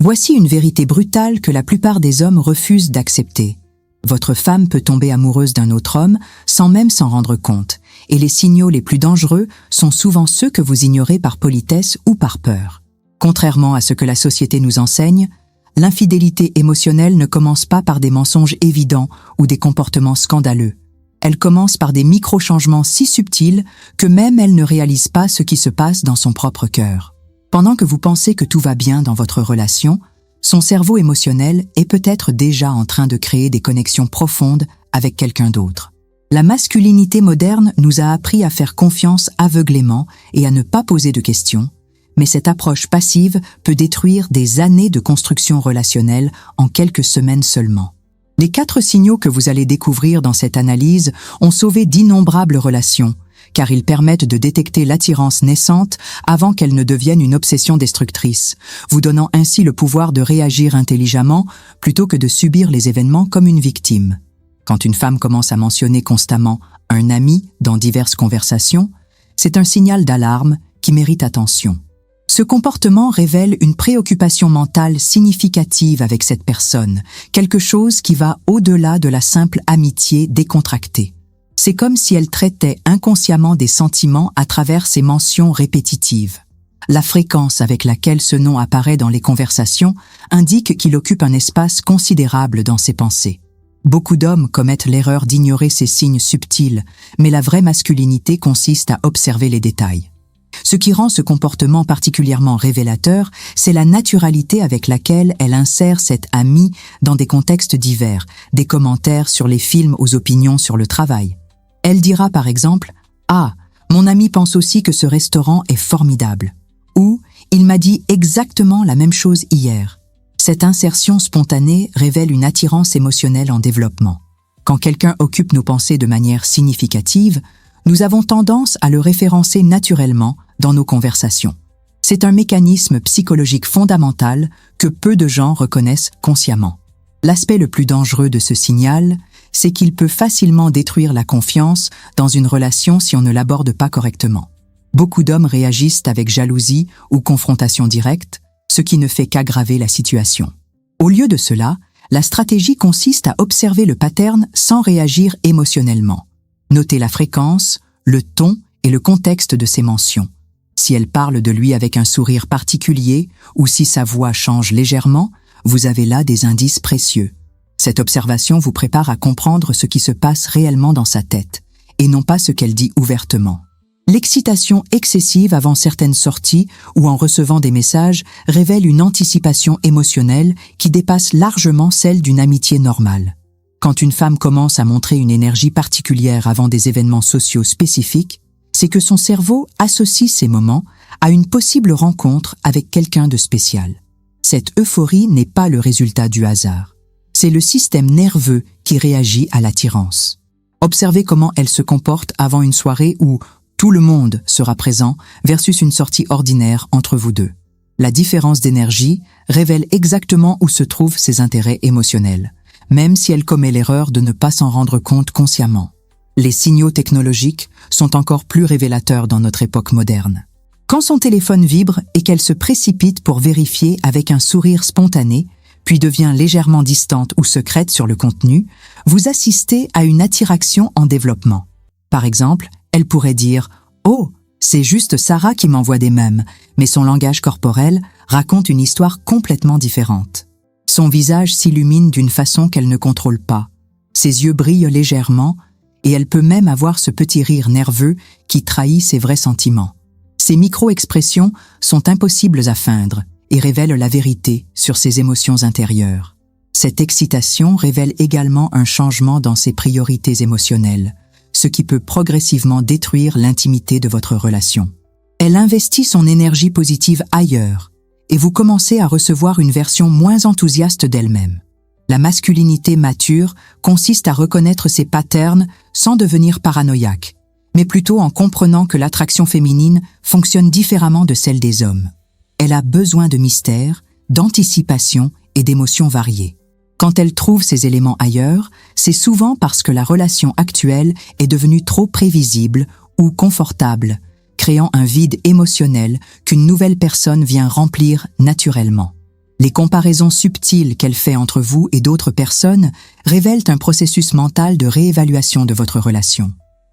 Voici une vérité brutale que la plupart des hommes refusent d'accepter. Votre femme peut tomber amoureuse d'un autre homme sans même s'en rendre compte, et les signaux les plus dangereux sont souvent ceux que vous ignorez par politesse ou par peur. Contrairement à ce que la société nous enseigne, l'infidélité émotionnelle ne commence pas par des mensonges évidents ou des comportements scandaleux. Elle commence par des micro-changements si subtils que même elle ne réalise pas ce qui se passe dans son propre cœur. Pendant que vous pensez que tout va bien dans votre relation, son cerveau émotionnel est peut-être déjà en train de créer des connexions profondes avec quelqu'un d'autre. La masculinité moderne nous a appris à faire confiance aveuglément et à ne pas poser de questions, mais cette approche passive peut détruire des années de construction relationnelle en quelques semaines seulement. Les 4 signaux que vous allez découvrir dans cette analyse ont sauvé d'innombrables relations, car ils permettent de détecter l'attirance naissante avant qu'elle ne devienne une obsession destructrice, vous donnant ainsi le pouvoir de réagir intelligemment plutôt que de subir les événements comme une victime. Quand une femme commence à mentionner constamment un ami dans diverses conversations, c'est un signal d'alarme qui mérite attention. Ce comportement révèle une préoccupation mentale significative avec cette personne, quelque chose qui va au-delà de la simple amitié décontractée. C'est comme si elle traitait inconsciemment des sentiments à travers ces mentions répétitives. La fréquence avec laquelle ce nom apparaît dans les conversations indique qu'il occupe un espace considérable dans ses pensées. Beaucoup d'hommes commettent l'erreur d'ignorer ces signes subtils, mais la vraie masculinité consiste à observer les détails. Ce qui rend ce comportement particulièrement révélateur, c'est la naturalité avec laquelle elle insère cette amie dans des contextes divers, des commentaires sur les films aux opinions sur le travail. Elle dira par exemple « Ah, mon ami pense aussi que ce restaurant est formidable » ou « Il m'a dit exactement la même chose hier ». Cette insertion spontanée révèle une attirance émotionnelle en développement. Quand quelqu'un occupe nos pensées de manière significative, nous avons tendance à le référencer naturellement dans nos conversations. C'est un mécanisme psychologique fondamental que peu de gens reconnaissent consciemment. L'aspect le plus dangereux de ce signal, c'est qu'il peut facilement détruire la confiance dans une relation si on ne l'aborde pas correctement. Beaucoup d'hommes réagissent avec jalousie ou confrontation directe, ce qui ne fait qu'aggraver la situation. Au lieu de cela, la stratégie consiste à observer le pattern sans réagir émotionnellement. Notez la fréquence, le ton et le contexte de ses mentions. Si elle parle de lui avec un sourire particulier ou si sa voix change légèrement, vous avez là des indices précieux. Cette observation vous prépare à comprendre ce qui se passe réellement dans sa tête, et non pas ce qu'elle dit ouvertement. L'excitation excessive avant certaines sorties ou en recevant des messages révèle une anticipation émotionnelle qui dépasse largement celle d'une amitié normale. Quand une femme commence à montrer une énergie particulière avant des événements sociaux spécifiques, c'est que son cerveau associe ces moments à une possible rencontre avec quelqu'un de spécial. Cette euphorie n'est pas le résultat du hasard. C'est le système nerveux qui réagit à l'attirance. Observez comment elle se comporte avant une soirée où tout le monde sera présent versus une sortie ordinaire entre vous deux. La différence d'énergie révèle exactement où se trouvent ses intérêts émotionnels, même si elle commet l'erreur de ne pas s'en rendre compte consciemment. Les signaux technologiques sont encore plus révélateurs dans notre époque moderne. Quand son téléphone vibre et qu'elle se précipite pour vérifier avec un sourire spontané, puis devient légèrement distante ou secrète sur le contenu, vous assistez à une attraction en développement. Par exemple, elle pourrait dire « Oh, c'est juste Sarah qui m'envoie des mèmes », mais son langage corporel raconte une histoire complètement différente. Son visage s'illumine d'une façon qu'elle ne contrôle pas. Ses yeux brillent légèrement et elle peut même avoir ce petit rire nerveux qui trahit ses vrais sentiments. Ces micro-expressions sont impossibles à feindre et révèlent la vérité sur ses émotions intérieures. Cette excitation révèle également un changement dans ses priorités émotionnelles, ce qui peut progressivement détruire l'intimité de votre relation. Elle investit son énergie positive ailleurs, et vous commencez à recevoir une version moins enthousiaste d'elle-même. La masculinité mature consiste à reconnaître ces patterns sans devenir paranoïaque, mais plutôt en comprenant que l'attraction féminine fonctionne différemment de celle des hommes. Elle a besoin de mystère, d'anticipation et d'émotions variées. Quand elle trouve ces éléments ailleurs, c'est souvent parce que la relation actuelle est devenue trop prévisible ou confortable, créant un vide émotionnel qu'une nouvelle personne vient remplir naturellement. Les comparaisons subtiles qu'elle fait entre vous et d'autres personnes révèlent un processus mental de réévaluation de votre relation.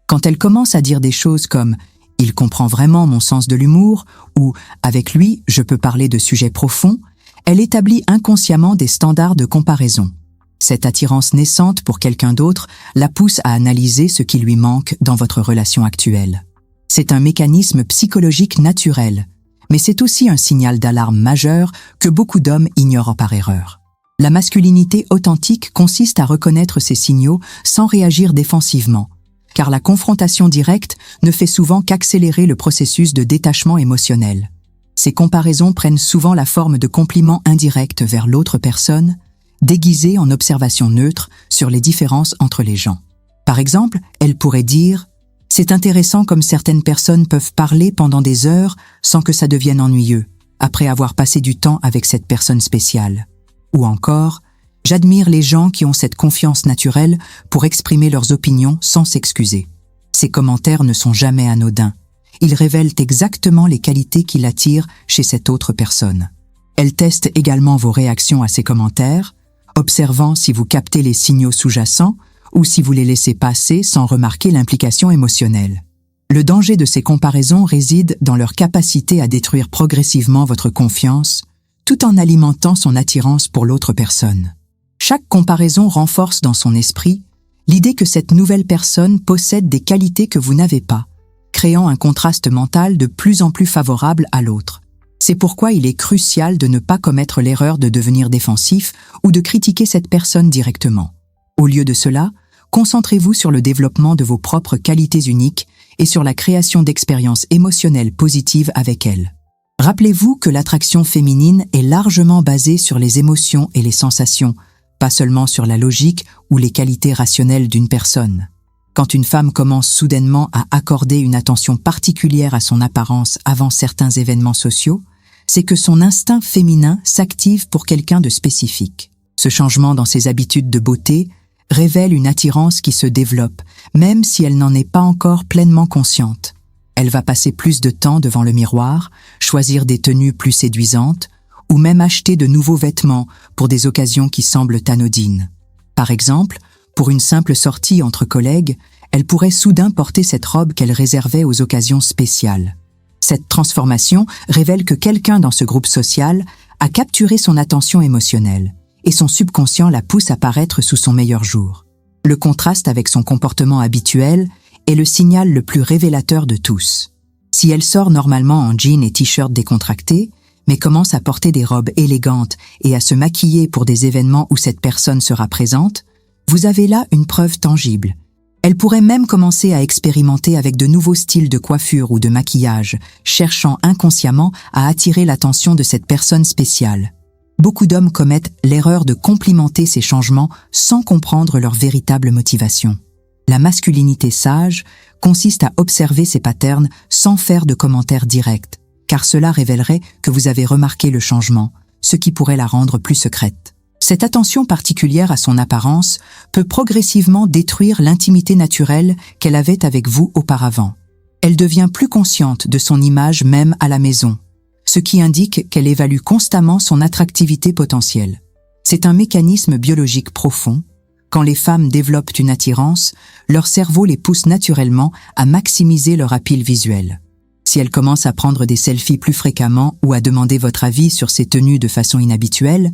Quand elle commence à dire des choses comme « il comprend vraiment mon sens de l'humour » ou « avec lui, je peux parler de sujets profonds », elle établit inconsciemment des standards de comparaison. Cette attirance naissante pour quelqu'un d'autre la pousse à analyser ce qui lui manque dans votre relation actuelle. C'est un mécanisme psychologique naturel, mais c'est aussi un signal d'alarme majeur que beaucoup d'hommes ignorent par erreur. La masculinité authentique consiste à reconnaître ces signaux sans réagir défensivement, car la confrontation directe ne fait souvent qu'accélérer le processus de détachement émotionnel. Ces comparaisons prennent souvent la forme de compliments indirects vers l'autre personne, déguisés en observations neutres sur les différences entre les gens. Par exemple, elle pourrait dire « C'est intéressant comme certaines personnes peuvent parler pendant des heures sans que ça devienne ennuyeux, après avoir passé du temps avec cette personne spéciale. » Ou encore « J'admire les gens qui ont cette confiance naturelle pour exprimer leurs opinions sans s'excuser. » Ces commentaires ne sont jamais anodins. Ils révèlent exactement les qualités qui l'attirent chez cette autre personne. Elle teste également vos réactions à ces commentaires, observant si vous captez les signaux sous-jacents ou si vous les laissez passer sans remarquer l'implication émotionnelle. Le danger de ces comparaisons réside dans leur capacité à détruire progressivement votre confiance, tout en alimentant son attirance pour l'autre personne. Chaque comparaison renforce dans son esprit l'idée que cette nouvelle personne possède des qualités que vous n'avez pas, créant un contraste mental de plus en plus favorable à l'autre. C'est pourquoi il est crucial de ne pas commettre l'erreur de devenir défensif ou de critiquer cette personne directement. Au lieu de cela, concentrez-vous sur le développement de vos propres qualités uniques et sur la création d'expériences émotionnelles positives avec elle. Rappelez-vous que l'attraction féminine est largement basée sur les émotions et les sensations, pas seulement sur la logique ou les qualités rationnelles d'une personne. Quand une femme commence soudainement à accorder une attention particulière à son apparence avant certains événements sociaux, c'est que son instinct féminin s'active pour quelqu'un de spécifique. Ce changement dans ses habitudes de beauté révèle une attirance qui se développe, même si elle n'en est pas encore pleinement consciente. Elle va passer plus de temps devant le miroir, choisir des tenues plus séduisantes, ou même acheter de nouveaux vêtements pour des occasions qui semblent anodines. Par exemple, pour une simple sortie entre collègues, elle pourrait soudain porter cette robe qu'elle réservait aux occasions spéciales. Cette transformation révèle que quelqu'un dans ce groupe social a capturé son attention émotionnelle, et son subconscient la pousse à paraître sous son meilleur jour. Le contraste avec son comportement habituel est le signal le plus révélateur de tous. Si elle sort normalement en jean et t-shirt décontractés, mais commence à porter des robes élégantes et à se maquiller pour des événements où cette personne sera présente, vous avez là une preuve tangible. Elle pourrait même commencer à expérimenter avec de nouveaux styles de coiffure ou de maquillage, cherchant inconsciemment à attirer l'attention de cette personne spéciale. Beaucoup d'hommes commettent l'erreur de complimenter ces changements sans comprendre leur véritable motivation. La masculinité sage consiste à observer ces patterns sans faire de commentaires directs, car cela révélerait que vous avez remarqué le changement, ce qui pourrait la rendre plus secrète. Cette attention particulière à son apparence peut progressivement détruire l'intimité naturelle qu'elle avait avec vous auparavant. Elle devient plus consciente de son image même à la maison, ce qui indique qu'elle évalue constamment son attractivité potentielle. C'est un mécanisme biologique profond. Quand les femmes développent une attirance, leur cerveau les pousse naturellement à maximiser leur appeal visuel. Si elles commencent à prendre des selfies plus fréquemment ou à demander votre avis sur ses tenues de façon inhabituelle,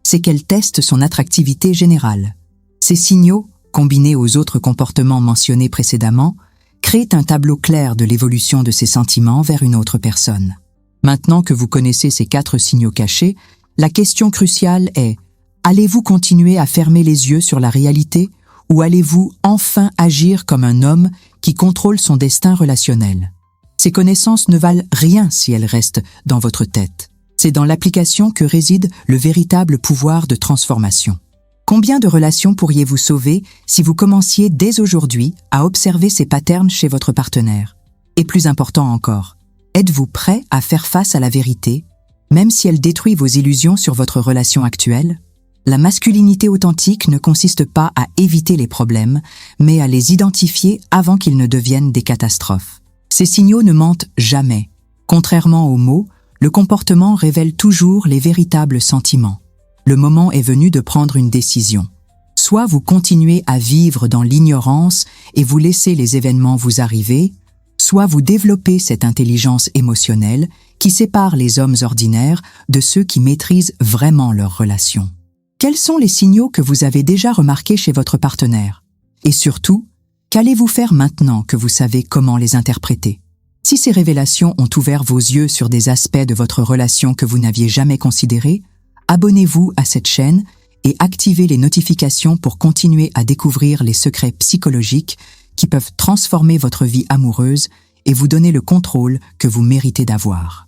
c'est qu'elle teste son attractivité générale. Ces signaux, combinés aux autres comportements mentionnés précédemment, créent un tableau clair de l'évolution de ses sentiments vers une autre personne. Maintenant que vous connaissez ces 4 signaux cachés, la question cruciale est: allez-vous continuer à fermer les yeux sur la réalité ou allez-vous enfin agir comme un homme qui contrôle son destin relationnel? Ces connaissances ne valent rien si elles restent dans votre tête. C'est dans l'application que réside le véritable pouvoir de transformation. Combien de relations pourriez-vous sauver si vous commenciez dès aujourd'hui à observer ces patterns chez votre partenaire? Et plus important encore, êtes-vous prêt à faire face à la vérité, même si elle détruit vos illusions sur votre relation actuelle? La masculinité authentique ne consiste pas à éviter les problèmes, mais à les identifier avant qu'ils ne deviennent des catastrophes. Ces signaux ne mentent jamais. Contrairement aux mots, Le comportement révèle toujours les véritables sentiments. Le moment est venu de prendre une décision. Soit vous continuez à vivre dans l'ignorance et vous laissez les événements vous arriver, soit vous développez cette intelligence émotionnelle qui sépare les hommes ordinaires de ceux qui maîtrisent vraiment leurs relations. Quels sont les signaux que vous avez déjà remarqués chez votre partenaire? Et surtout, qu'allez-vous faire maintenant que vous savez comment les interpréter? Si ces révélations ont ouvert vos yeux sur des aspects de votre relation que vous n'aviez jamais considérés, abonnez-vous à cette chaîne et activez les notifications pour continuer à découvrir les secrets psychologiques qui peuvent transformer votre vie amoureuse et vous donner le contrôle que vous méritez d'avoir.